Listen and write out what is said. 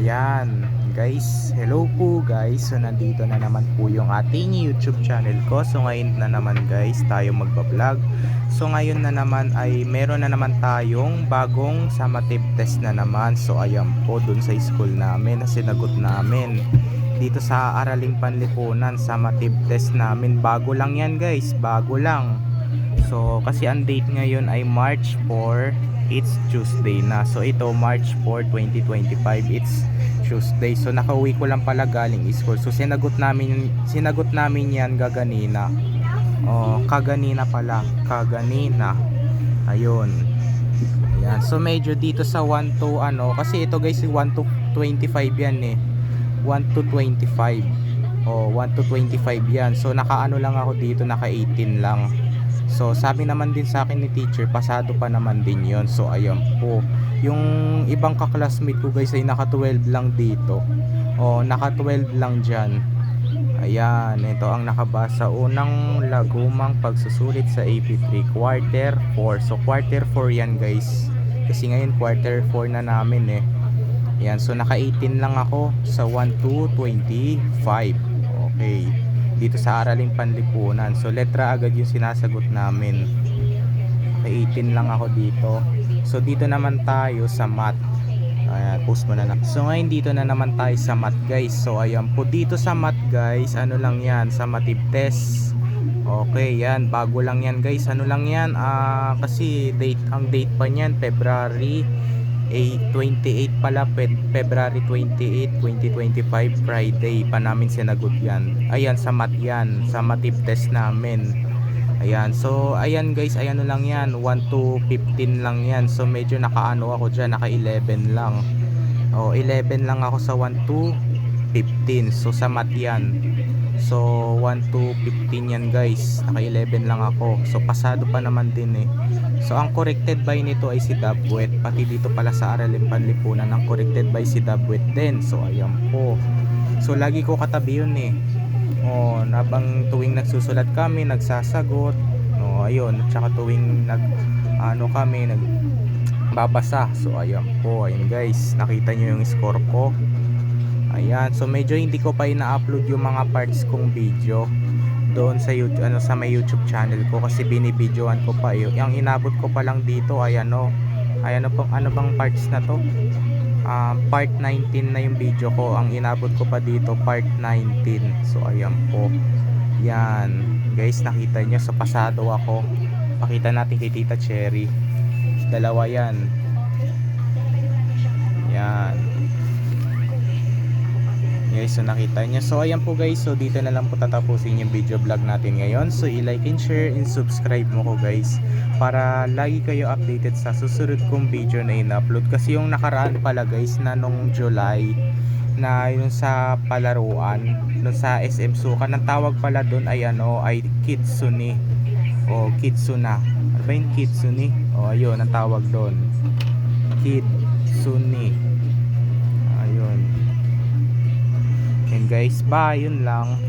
Ayan guys, hello po guys. So nandito na naman po yung ating YouTube channel ko. So ngayon na naman guys tayo magbablog. So ngayon na naman ay meron na naman tayong bagong summative test na naman. So ayan po dun sa school namin na sinagot namin dito sa Araling Panlipunan. Summative test namin, bago lang yan guys, bago lang. So kasi ang date ngayon ay March 4, it's Tuesday na. So ito March 4, 2025, it's Tuesday. So nakauwi ko lang pala galing school. So sinagot namin yan gaganina. Oh, kaganina pala, kaganina. Ayun. Ayan. So medyo dito sa 1 to kasi ito guys 1 to 25 yan eh. 1 to 25. Oh, 1 to 25 yan. So nakaano lang ako dito, naka 18 lang. So sabi naman din sa akin ni teacher, pasado pa naman din yon. So ayan po, yung ibang kaklasmate ko guys ay naka 12 lang dito. O naka 12 lang dyan. Ayan, ito ang nakabasa. Unang lagumang pagsusulit sa AP3 quarter 4. So quarter 4 yan guys, kasi ngayon quarter 4 na namin eh. Ayan, so naka 18 lang ako sa 1 to 25. Okay, dito sa Araling Panlipunan. So letra agad yung sinasagot namin. Okay, 18 lang ako dito. So dito naman tayo sa math. Ayan, post mo na. So ngayon dito na naman tayo sa math guys. So ayan po dito sa math guys, ano lang yan, summative test. Okay, yan, bago lang yan guys. Ano lang yan, kasi ang date pa niyan February 28 pala, February 28, 2025, Friday pa namin sinagot yan. Ayan, sa math yan, summative test namin. Ayan, so ayan guys, ayan lang yan, 1 to 15 lang yan. So medyo nakaano ako dyan, naka 11 lang. O 11 lang ako sa 1 to 15. So sa math yan. So 1 to 15 yan guys, naka 11 lang ako. So pasado pa naman din eh. So ang corrected by nito ay si Dabwet. Pati dito pala sa Araling Panlipunan ang corrected by si Dabwet din. So ayan po. So lagi ko katabi yun eh. O nabang tuwing nagsusulat kami, nagsasagot. O ayun, tsaka tuwing kami nagbabasa. So ayan po, ayun guys, nakita nyo yung score ko. Ayan, so medyo hindi ko pa ina-upload yung mga parts kong video doon sa YouTube, sa may YouTube channel ko, kasi binibidyoan ko pa yun. Yung inabot ko pa lang dito ay ano bang parts na to? Part 19 na yung video ko. Ang inabot ko pa dito part 19. So ayan po. Yan guys, nakita nyo, so pasado ako. Pakita natin kay Tita Cherry. Dalawa yan. Yan guys, so nakita nyo. So ayan po guys, so dito na lang po tatapusin yung video vlog natin ngayon. So i-like and share and subscribe mo ko guys, para lagi kayo updated sa susunod kong video na in-upload. Kasi yung nakaraan pala guys, na nung July, na yung sa palaruan dun sa SM Sukan, ang tawag pala dun ay ay Kitsune o Kitsuna. Ano ba yung Kitsune? O ayun ang tawag dun, Kitsune. Ayun. And guys, bye, yun lang.